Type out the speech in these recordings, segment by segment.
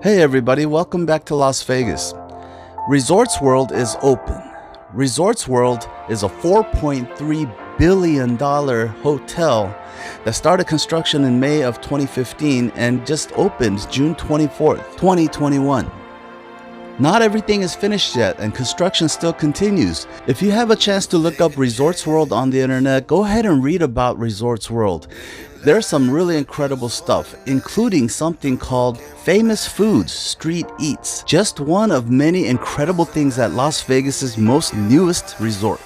Hey everybody, welcome back to Las Vegas. Resorts World is open. Resorts World is a $4.3 billion hotel that started construction in May of 2015 and just opened June 24th, 2021. Not everything is finished yet and construction still continues. If you have a chance to look up Resorts World on the internet, go ahead and read about Resorts World. There's some really incredible stuff, including something called Famous Foods Street Eats, just one of many incredible things at Las Vegas's most newest resort.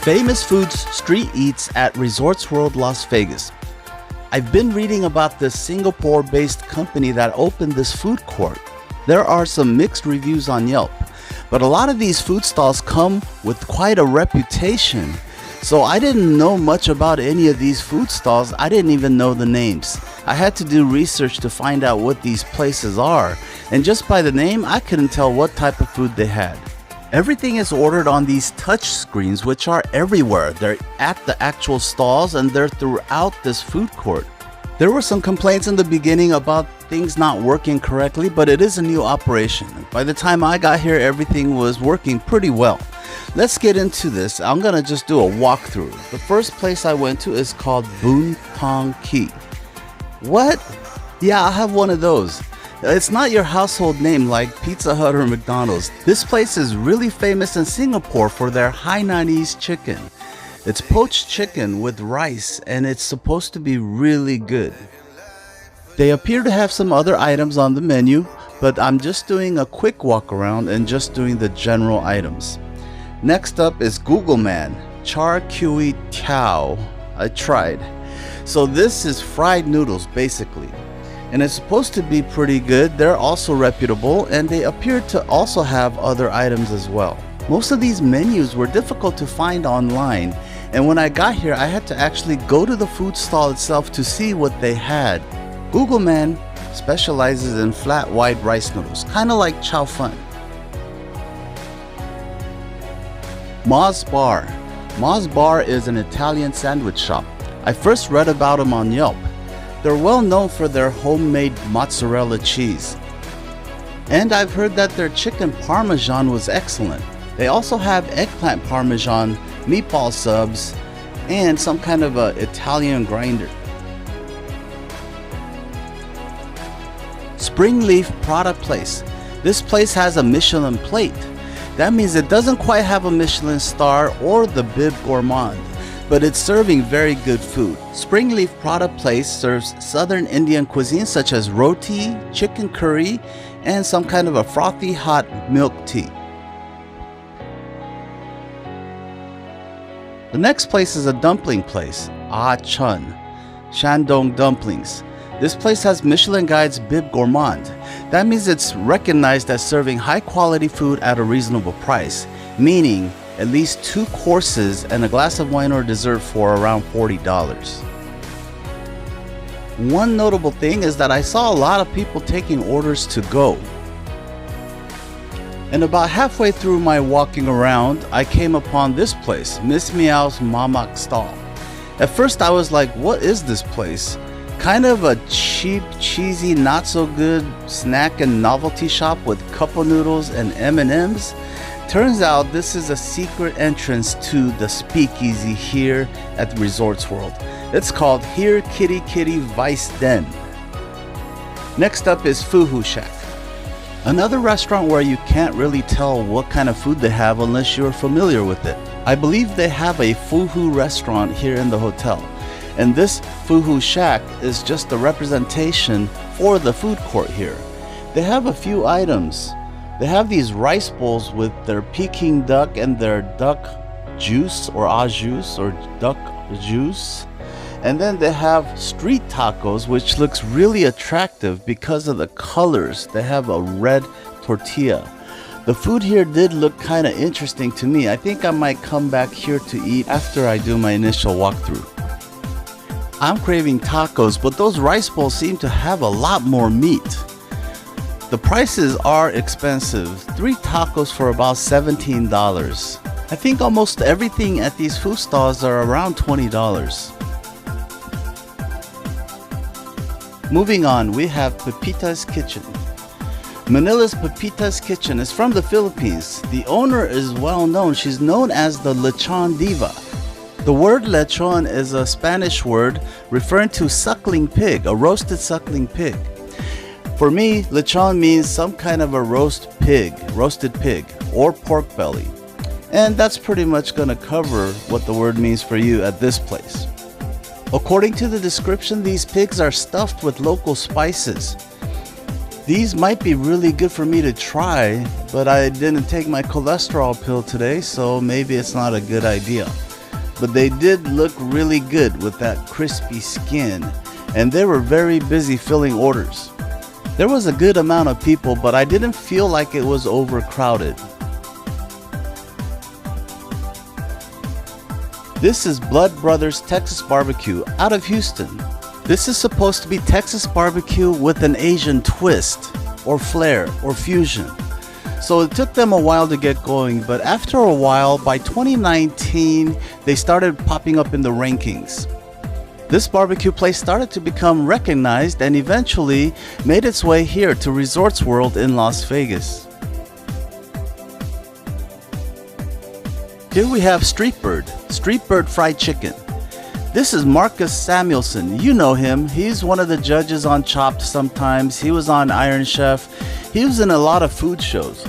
Famous Foods Street Eats at Resorts World Las Vegas. I've been reading about this Singapore-based company that opened this food court. There are some mixed reviews on Yelp, but a lot of these food stalls come with quite a reputation. So I didn't know much about any of these food stalls. I didn't even know the names. I had to do research to find out what these places are, and just by the name, I couldn't tell what type of food they had. Everything is ordered on these touch screens, which are everywhere. They're at the actual stalls and they're throughout this food court. There were some complaints in the beginning about things not working correctly, but it is a new operation. By the time I got here, everything was working pretty well. Let's get into this. I'm gonna just do a walkthrough. The first place I went to is called Boon Tong Kee. What? Yeah, I have one of those. It's not your household name like Pizza Hut or McDonald's. This place is really famous in Singapore for their Hainanese chicken. It's poached chicken with rice and it's supposed to be really good. They appear to have some other items on the menu, but I'm just doing a quick walk around and just doing the general items. Next up is Google Man, Char Kway Teow. I tried. So this is fried noodles basically. And it's supposed to be pretty good. They're also reputable and they appear to also have other items as well. Most of these menus were difficult to find online, and when I got here I had to actually go to the food stall itself to see what they had. Google Man specializes in flat white rice noodles, kind of like Chow Fun. Moz Bar. Moz Bar is an Italian sandwich shop. I first read about them on Yelp. They're well known for their homemade mozzarella cheese. And I've heard that their chicken parmesan was excellent. They also have eggplant parmesan, meatball subs, and some kind of a Italian grinder. Springleaf Product Place. This place has a Michelin plate. That means it doesn't quite have a Michelin star or the Bib Gourmand, but it's serving very good food. Springleaf Product Place serves southern Indian cuisine such as roti, chicken curry, and some kind of a frothy hot milk tea. The next place is a dumpling place, Ah Chun, Shandong Dumplings. This place has Michelin Guide's Bib Gourmand. That means it's recognized as serving high quality food at a reasonable price, meaning at least 2 courses and a glass of wine or dessert for around $40. One notable thing is that I saw a lot of people taking orders to go. And about halfway through my walking around, I came upon this place, Miss Meow's Mamak Stall. At first I was like, what is this place? Kind of a cheap, cheesy, not so good snack and novelty shop with cup of noodles and M&Ms. Turns out this is a secret entrance to the speakeasy here at Resorts World. It's called Here Kitty Kitty Vice Den. Next up is Fuhu Shack. Another restaurant where you can't really tell what kind of food they have unless you're familiar with it. I believe they have a Fuhu restaurant here in the hotel. And this Fuhu Shack is just a representation for the food court here. They have a few items. They have these rice bowls with their Peking duck and their duck juice or au juice or duck juice. And then they have street tacos, which looks really attractive because of the colors. They have a red tortilla. The food here did look kind of interesting to me. I think I might come back here to eat after I do my initial walkthrough. I'm craving tacos, but those rice bowls seem to have a lot more meat. The prices are expensive. 3 tacos for about $17. I think almost everything at these food stalls are around $20. Moving on, we have Pepita's Kitchen. Manila's Pepita's Kitchen is from the Philippines. The owner is well known. She's known as the Lechon Diva. The word lechon is a Spanish word referring to suckling pig, a roasted suckling pig. For me, lechon means some kind of a roasted pig, or pork belly. And that's pretty much gonna cover what the word means for you at this place. According to the description, these pigs are stuffed with local spices. These might be really good for me to try, but I didn't take my cholesterol pill today, so maybe it's not a good idea. But they did look really good with that crispy skin, and they were very busy filling orders. There was a good amount of people, but I didn't feel like it was overcrowded. This is Blood Brothers Texas Barbecue out of Houston. This is supposed to be Texas barbecue with an Asian twist, or flair, or fusion. So it took them a while to get going, but after a while, by 2019, they started popping up in the rankings. This barbecue place started to become recognized and eventually made its way here to Resorts World in Las Vegas. Here we have Street Bird Fried Chicken. This is Marcus Samuelson. You know him. He's one of the judges on Chopped sometimes. He was on Iron Chef. He was in a lot of food shows.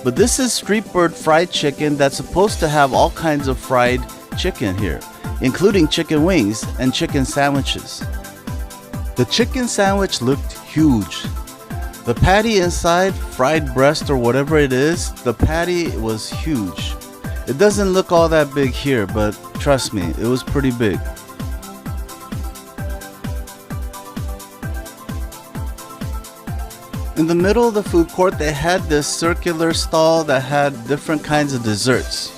But this is Street Bird Fried Chicken that's supposed to have all kinds of fried chicken here, including chicken wings and chicken sandwiches. The chicken sandwich looked huge. The patty inside, fried breast or whatever it is, the patty was huge. It doesn't look all that big here, but trust me, it was pretty big. In the middle of the food court, they had this circular stall that had different kinds of desserts.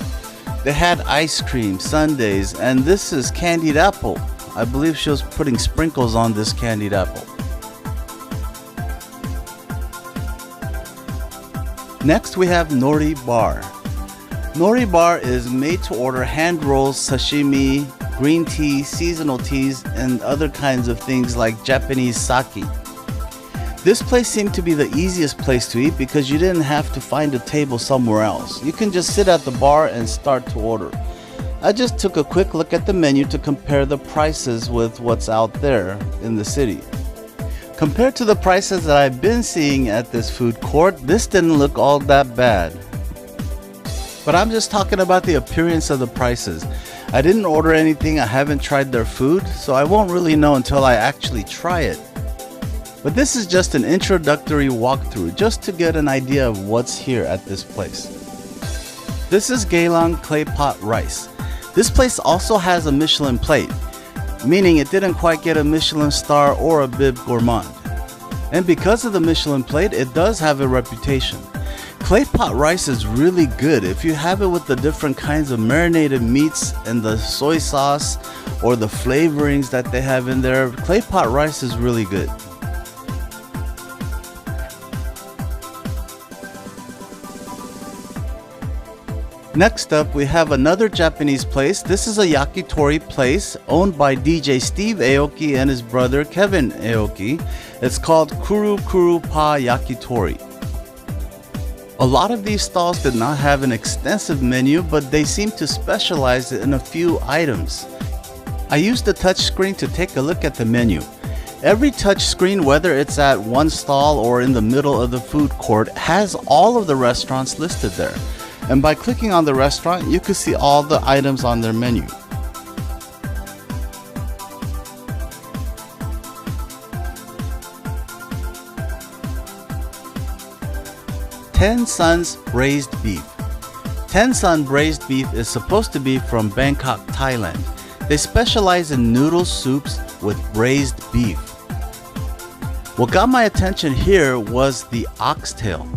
They had ice cream, sundaes, and this is candied apple. I believe she was putting sprinkles on this candied apple. Next we have Nori Bar. Nori Bar is made to order hand rolls, sashimi, green tea, seasonal teas, and other kinds of things like Japanese sake. This place seemed to be the easiest place to eat because you didn't have to find a table somewhere else. You can just sit at the bar and start to order. I just took a quick look at the menu to compare the prices with what's out there in the city. Compared to the prices that I've been seeing at this food court, this didn't look all that bad. But I'm just talking about the appearance of the prices. I didn't order anything, I haven't tried their food, so I won't really know until I actually try it. But this is just an introductory walkthrough, just to get an idea of what's here at this place. This is Geylang Clay Pot Rice. This place also has a Michelin plate, meaning it didn't quite get a Michelin star or a Bib Gourmand. And because of the Michelin plate, it does have a reputation. Clay pot rice is really good if you have it with the different kinds of marinated meats and the soy sauce or the flavorings that they have in there. Clay pot rice is really good. Next up, we have another Japanese place. This is a yakitori place owned by DJ Steve Aoki and his brother Kevin Aoki. It's called Kuru Kuru Pa Yakitori. A lot of these stalls did not have an extensive menu, but they seem to specialize in a few items. I used the touch screen to take a look at the menu. Every touch screen, whether it's at one stall or in the middle of the food court, has all of the restaurants listed there. And by clicking on the restaurant, you can see all the items on their menu. Ten Suns Braised Beef. Ten Sun Braised Beef is supposed to be from Bangkok, Thailand. They specialize in noodle soups with braised beef. What got my attention here was the oxtail.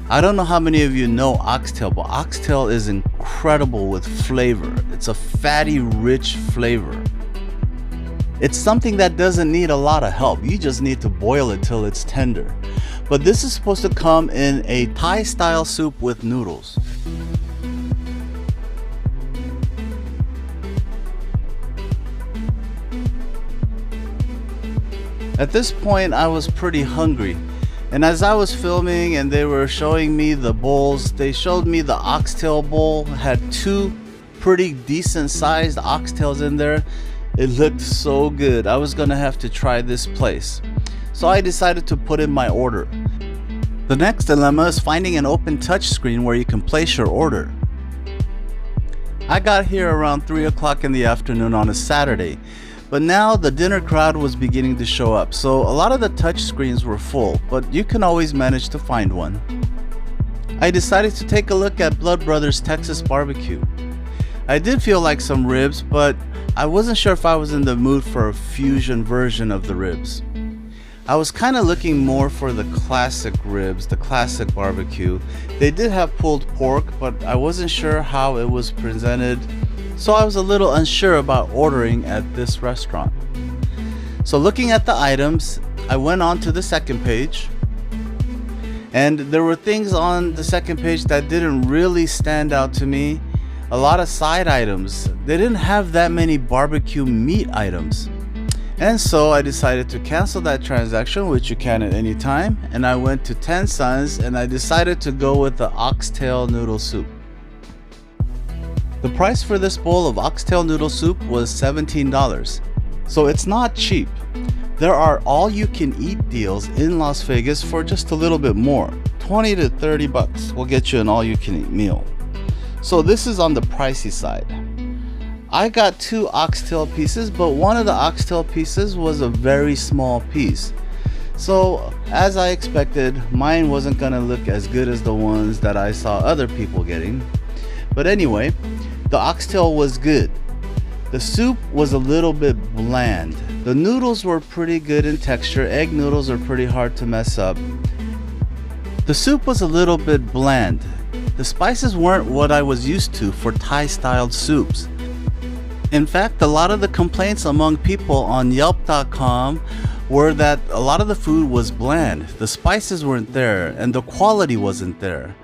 I don't know how many of you know oxtail, but oxtail is incredible with flavor. It's a fatty, rich flavor. It's something that doesn't need a lot of help. You just need to boil it till it's tender. But this is supposed to come in a Thai style soup with noodles. At this point, I was pretty hungry. And as I was filming and they were showing me the bowls, they showed me the oxtail bowl had 2 pretty decent sized oxtails in there. It looked so good. I was gonna have to try this place. So I decided to put in my order. The next dilemma is finding an open touch screen where you can place your order. I got here around 3 o'clock in the afternoon on a Saturday. But now the dinner crowd was beginning to show up, so a lot of the touch screens were full, but you can always manage to find one. I decided to take a look at Blood Brothers Texas Barbecue. I did feel like some ribs, but I wasn't sure if I was in the mood for a fusion version of the ribs. I was kind of looking more for the classic ribs, the classic barbecue. They did have pulled pork, but I wasn't sure how it was presented. So I was a little unsure about ordering at this restaurant. So looking at the items, I went on to the second page. And there were things on the second page that didn't really stand out to me. A lot of side items. They didn't have that many barbecue meat items. And so I decided to cancel that transaction, which you can at any time. And I went to Ten Sons and I decided to go with the oxtail noodle soup. The price for this bowl of oxtail noodle soup was $17, so it's not cheap. There are all-you-can-eat deals in Las Vegas for just a little bit more. 20 to 30 bucks will get you an all-you-can-eat meal. So this is on the pricey side. I got 2 oxtail pieces, but one of the oxtail pieces was a very small piece. So as I expected, mine wasn't gonna look as good as the ones that I saw other people getting. But anyway, the oxtail was good. The soup was a little bit bland. The noodles were pretty good in texture. Egg noodles are pretty hard to mess up. The soup was a little bit bland. The spices weren't what I was used to for Thai-styled soups. In fact, a lot of the complaints among people on Yelp.com were that a lot of the food was bland. The spices weren't there and the quality wasn't there.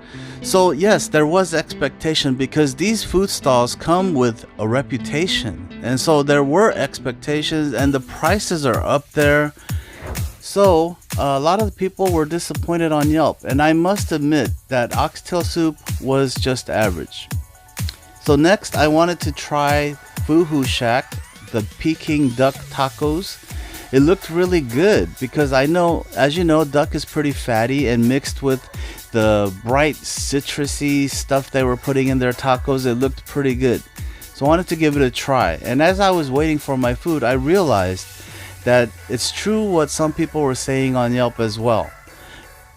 So yes, there was expectation because these food stalls come with a reputation. And so there were expectations and the prices are up there. So a lot of the people were disappointed on Yelp. And I must admit that oxtail soup was just average. So next I wanted to try Foo Hoo Shack, the Peking duck tacos. It looked really good because I know, as you know, duck is pretty fatty and mixed with the bright citrusy stuff they were putting in their tacos, it looked pretty good. So I wanted to give it a try. And as I was waiting for my food, I realized that it's true what some people were saying on Yelp as well,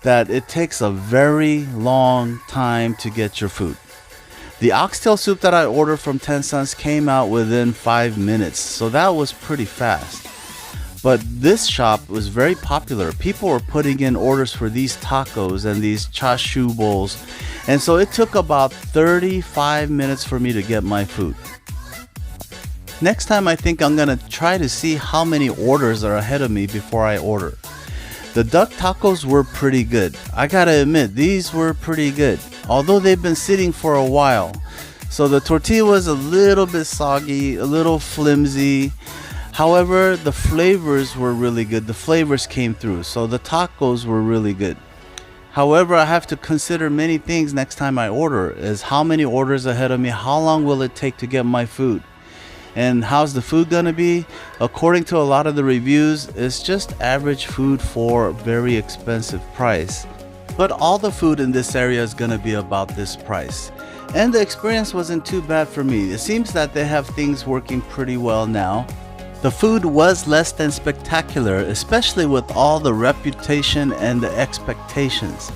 that it takes a very long time to get your food. The oxtail soup that I ordered from Ten Sons came out within 5 minutes, so that was pretty fast. But this shop was very popular. People were putting in orders for these tacos and these chashu bowls. And so it took about 35 minutes for me to get my food. Next time I think I'm gonna try to see how many orders are ahead of me before I order. The duck tacos were pretty good. I gotta admit, these were pretty good. Although they've been sitting for a while. So the tortilla was a little bit soggy, a little flimsy. However, the flavors were really good. The flavors came through. So the tacos were really good. However, I have to consider many things next time I order. Is how many orders ahead of me? How long will it take to get my food? And how's the food gonna be? According to a lot of the reviews, it's just average food for a very expensive price. But all the food in this area is gonna be about this price. And the experience wasn't too bad for me. It seems that they have things working pretty well now. The food was less than spectacular, especially with all the reputation and the expectations.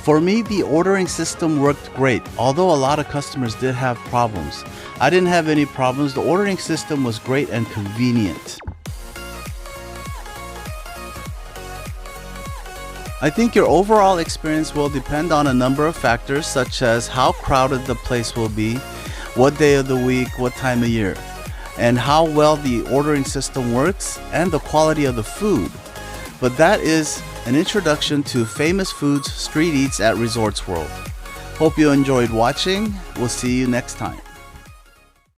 For me, the ordering system worked great, although a lot of customers did have problems. I didn't have any problems. The ordering system was great and convenient. I think your overall experience will depend on a number of factors, such as how crowded the place will be, what day of the week, what time of year, and how well the ordering system works, and the quality of the food. But that is an introduction to Famous Foods Street Eats at Resorts World. Hope you enjoyed watching. We'll see you next time.